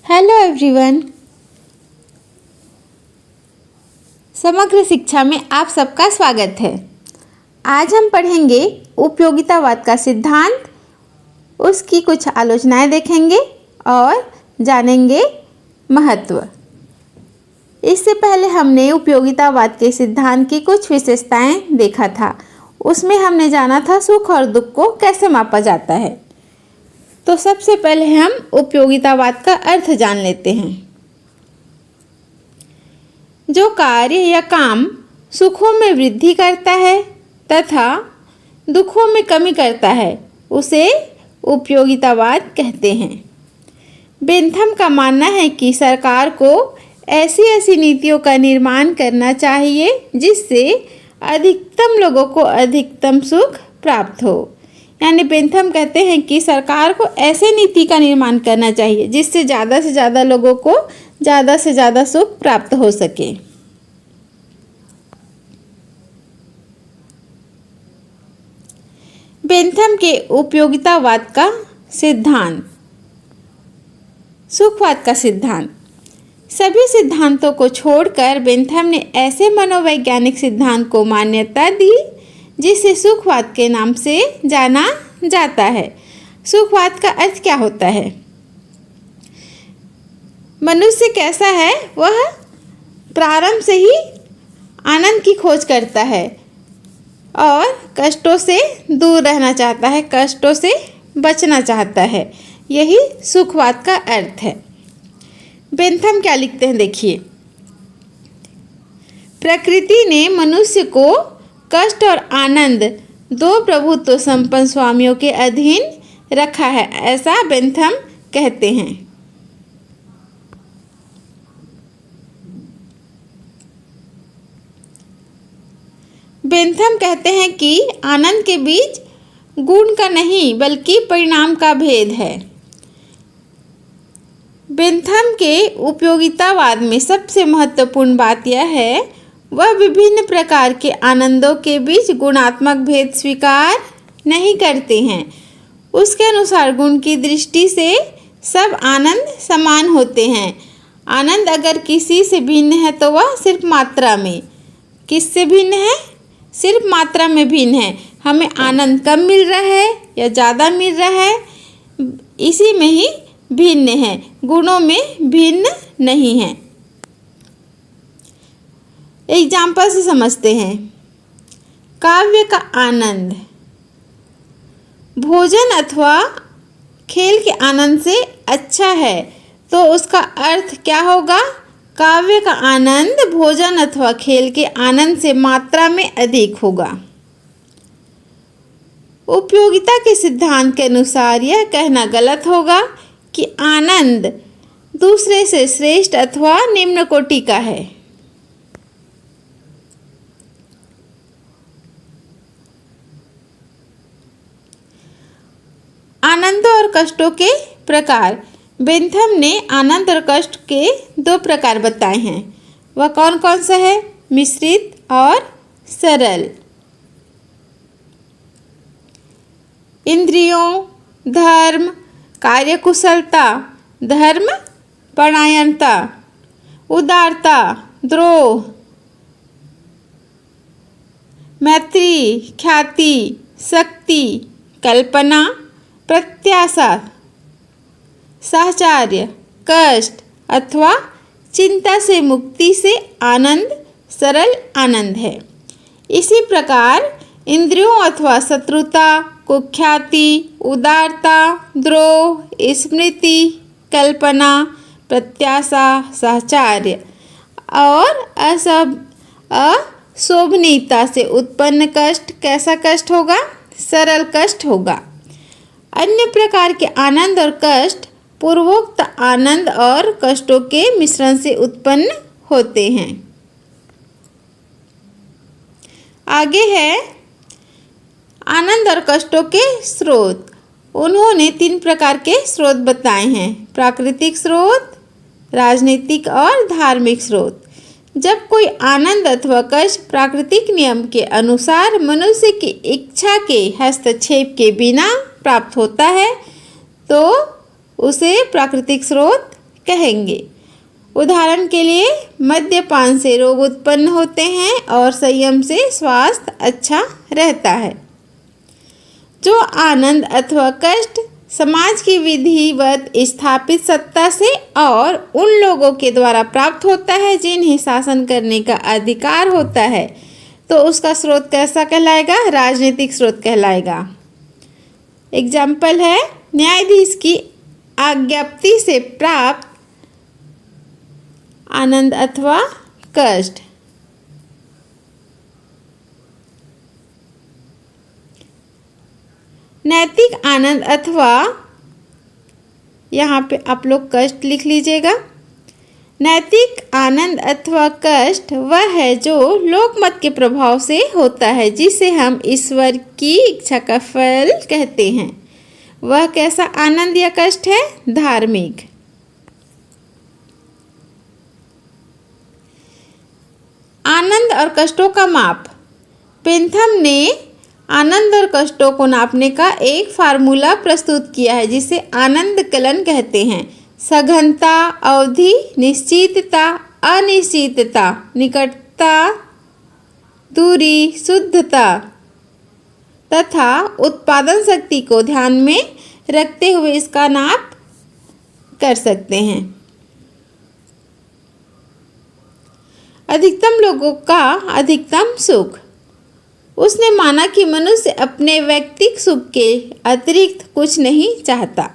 Hello everyone. समग्र शिक्षा में आप सबका स्वागत है। आज हम पढ़ेंगे उपयोगितावाद का सिद्धांत, उसकी कुछ आलोचनाएं देखेंगे और जानेंगे महत्व। इससे पहले हमने उपयोगितावाद के सिद्धांत की कुछ विशेषताएं देखा था। उसमें हमने जाना था सुख और दुख को कैसे मापा जाता है। तो सबसे पहले हम उपयोगितावाद का अर्थ जान लेते हैं। जो कार्य या काम सुखों में वृद्धि करता है तथा दुखों में कमी करता है उसे उपयोगितावाद कहते हैं। बेंथम का मानना है कि सरकार को ऐसी नीतियों का निर्माण करना चाहिए जिससे अधिकतम लोगों को अधिकतम सुख प्राप्त हो। यानी बेंथम कहते हैं कि सरकार को ऐसे नीति का निर्माण करना चाहिए जिससे ज़्यादा से ज़्यादा लोगों को ज़्यादा से ज़्यादा सुख प्राप्त हो सके। बेंथम के उपयोगितावाद का सिद्धांत। सुखवाद का सिद्धांत। सभी सिद्धांतों को छोड़कर बेंथम ने ऐसे मनोवैज्ञानिक सिद्धांत को मान्यता दी जिसे सुखवाद के नाम से जाना जाता है। सुखवाद का अर्थ क्या होता है? मनुष्य कैसा है, वह प्रारंभ से ही आनंद की खोज करता है और कष्टों से दूर रहना चाहता है, कष्टों से बचना चाहता है। यही सुखवाद का अर्थ है। बेंथम क्या लिखते हैं, देखिए। प्रकृति ने मनुष्य को कष्ट और आनंद दो प्रभुत्व संपन्न स्वामियों के अधीन रखा है, ऐसा बेंथम कहते हैं। बेंथम कहते हैं कि आनंद के बीच गुण का नहीं बल्कि परिणाम का भेद है। बेंथम के उपयोगितावाद में सबसे महत्वपूर्ण बात यह है वह विभिन्न प्रकार के आनंदों के बीच गुणात्मक भेद स्वीकार नहीं करते हैं। उसके अनुसार गुण की दृष्टि से सब आनंद समान होते हैं। आनंद अगर किसी से भिन्न है तो वह सिर्फ मात्रा में। किससे भिन्न है? सिर्फ मात्रा में भिन्न है। हमें आनंद कम मिल रहा है या ज़्यादा मिल रहा है, इसी में ही भिन्न है, गुणों में भिन्न नहीं है। एग्जाम्पल से समझते हैं। काव्य का आनंद भोजन अथवा खेल के आनंद से अच्छा है तो उसका अर्थ क्या होगा? काव्य का आनंद भोजन अथवा खेल के आनंद से मात्रा में अधिक होगा। उपयोगिता के सिद्धांत के अनुसार यह कहना गलत होगा कि आनंद दूसरे से श्रेष्ठ अथवा निम्न कोटि का है। आनंदों और कष्टों के प्रकार। बेंथम ने आनंद और कष्ट के दो प्रकार बताए हैं। वह कौन कौन सा है? मिश्रित और सरल। इंद्रियों, धर्म, कार्यकुशलता, धर्म परायणता, उदारता, द्रोह, मैत्री, ख्याति, शक्ति, कल्पना, प्रत्याशा, साहचर्य, कष्ट अथवा चिंता से मुक्ति से आनंद सरल आनंद है। इसी प्रकार इंद्रियों अथवा शत्रुता, कुख्याति, उदारता, द्रोह, स्मृति, कल्पना, प्रत्याशा, साहचर्य और अशोभनीयता से उत्पन्न कष्ट कैसा कष्ट होगा? सरल कष्ट होगा। अन्य प्रकार के आनंद और कष्ट पूर्वोक्त आनंद और कष्टों के मिश्रण से उत्पन्न होते हैं। आगे है आनंद और कष्टों के स्रोत। उन्होंने 3 प्रकार के स्रोत बताए हैं: प्राकृतिक स्रोत, राजनीतिक और धार्मिक स्रोत। जब कोई आनंद अथवा कष्ट प्राकृतिक नियम के अनुसार मनुष्य की इच्छा के हस्तक्षेप के बिना प्राप्त होता है तो उसे प्राकृतिक स्रोत कहेंगे। उदाहरण के लिए मद्यपान से रोग उत्पन्न होते हैं और संयम से स्वास्थ्य अच्छा रहता है। जो आनंद अथवा कष्ट समाज की विधिवत स्थापित सत्ता से और उन लोगों के द्वारा प्राप्त होता है जिन्हें शासन करने का अधिकार होता है, तो उसका स्रोत कैसा कहलाएगा? राजनीतिक स्रोत कहलाएगा। एग्जाम्पल है न्यायाधीश की आज्ञप्ति से प्राप्त आनंद अथवा कष्ट। नैतिक आनंद अथवा, यहाँ पे आप लोग कष्ट लिख लीजिएगा। नैतिक आनंद अथवा कष्ट वह है जो लोकमत के प्रभाव से होता है, जिसे हम ईश्वर की इच्छा का फल कहते हैं। वह कैसा आनंद या कष्ट है? धार्मिक। आनंद और कष्टों का माप। बेंथम ने आनंद और कष्टों को नापने का एक फार्मूला प्रस्तुत किया है, जिसे आनंद कलन कहते हैं। सघनता, अवधि, निश्चितता, अनिश्चितता, निकटता, दूरी, शुद्धता तथा उत्पादन शक्ति को ध्यान में रखते हुए इसका नाप कर सकते हैं। अधिकतम लोगों का अधिकतम सुख। उसने माना कि मनुष्य अपने व्यक्तिगत सुख के अतिरिक्त कुछ नहीं चाहता।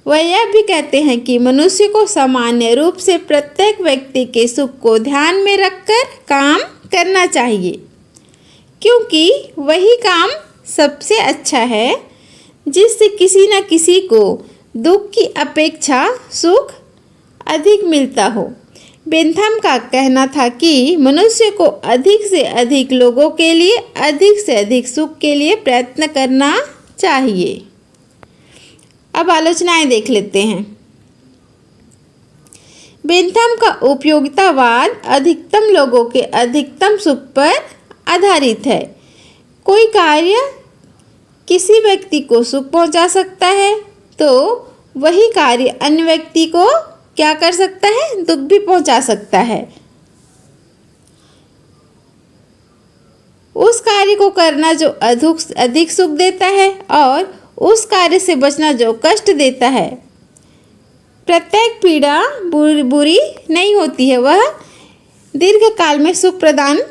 वह यह भी कहते हैं कि मनुष्य को सामान्य रूप से प्रत्येक व्यक्ति के सुख को ध्यान में रखकर काम करना चाहिए, क्योंकि वही काम सबसे अच्छा है जिससे किसी न किसी को दुख की अपेक्षा सुख अधिक मिलता हो। बेंथम का कहना था कि मनुष्य को अधिक से अधिक लोगों के लिए अधिक से अधिक सुख के लिए प्रयत्न करना चाहिए। अब आलोचनाएं देख लेते हैं। बेंथम का उपयोगितावाद अधिकतम लोगों के अधिकतम सुख पर आधारित है। कोई कार्य किसी व्यक्ति को सुख पहुंचा सकता है, तो वही कार्य अन्य व्यक्ति को क्या कर सकता है? दुख भी पहुंचा सकता है। उस कार्य को करना जो अधिक सुख देता है और उस कार्य से बचना जो कष्ट देता है। प्रत्येक पीड़ा बुरी नहीं होती है, वह दीर्घ काल में सुख प्रदान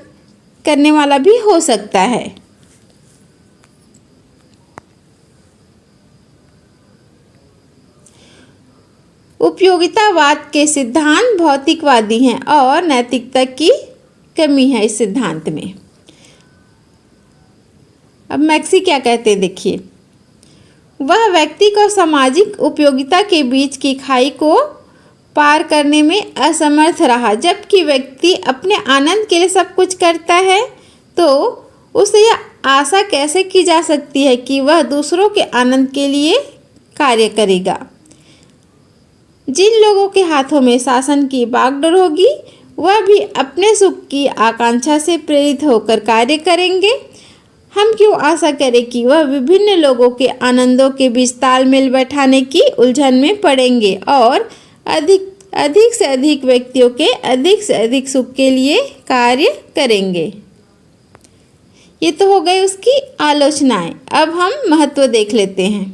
करने वाला भी हो सकता है। उपयोगितावाद के सिद्धांत भौतिकवादी हैं और नैतिकता की कमी है इस सिद्धांत में। अब मैक्सी क्या कहते हैं देखिए। वह व्यक्ति को सामाजिक उपयोगिता के बीच की खाई को पार करने में असमर्थ रहा। जबकि व्यक्ति अपने आनंद के लिए सब कुछ करता है, तो उसे यह आशा कैसे की जा सकती है कि वह दूसरों के आनंद के लिए कार्य करेगा। जिन लोगों के हाथों में शासन की बागडोर होगी, वह भी अपने सुख की आकांक्षा से प्रेरित होकर कार्य करेंगे। हम क्यों आशा करें कि वह विभिन्न लोगों के आनंदों के बीच तालमेल बैठाने की उलझन में पड़ेंगे और अधिक से अधिक व्यक्तियों के अधिक से अधिक सुख के लिए कार्य करेंगे। ये तो हो गई उसकी आलोचनाएं। अब हम महत्व देख लेते हैं।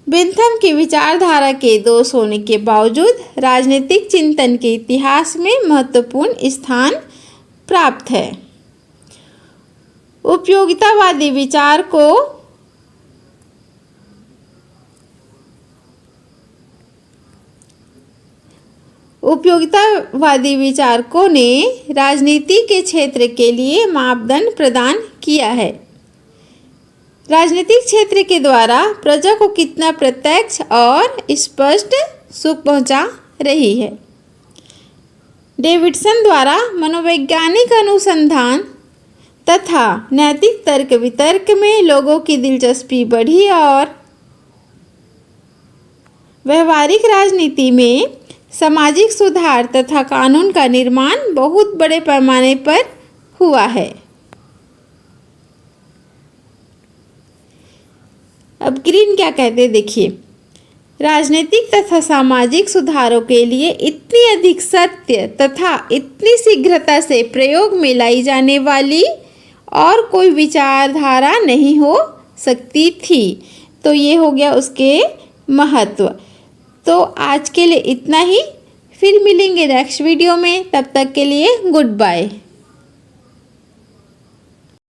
बेंथम की विचारधारा के दोष होने के बावजूद राजनीतिक चिंतन के इतिहास में महत्वपूर्ण स्थान प्राप्त है। उपयोगितावादी विचार को उपयोगितावादी विचारकों ने राजनीति के क्षेत्र के लिए मापदंड प्रदान किया है। राजनीतिक क्षेत्र के द्वारा प्रजा को कितना प्रत्यक्ष और स्पष्ट सुख पहुंचा रही है। डेविडसन द्वारा मनोवैज्ञानिक अनुसंधान तथा नैतिक तर्क वितर्क में लोगों की दिलचस्पी बढ़ी और व्यवहारिक राजनीति में सामाजिक सुधार तथा कानून का निर्माण बहुत बड़े पैमाने पर हुआ है। अब ग्रीन क्या कहते हैं देखिए। राजनीतिक तथा सामाजिक सुधारों के लिए इतनी अधिक सत्य तथा इतनी शीघ्रता से प्रयोग में लाई जाने वाली और कोई विचारधारा नहीं हो सकती थी। तो ये हो गया उसके महत्व। तो आज के लिए इतना ही, फिर मिलेंगे नेक्स्ट वीडियो में, तब तक के लिए गुड बाय।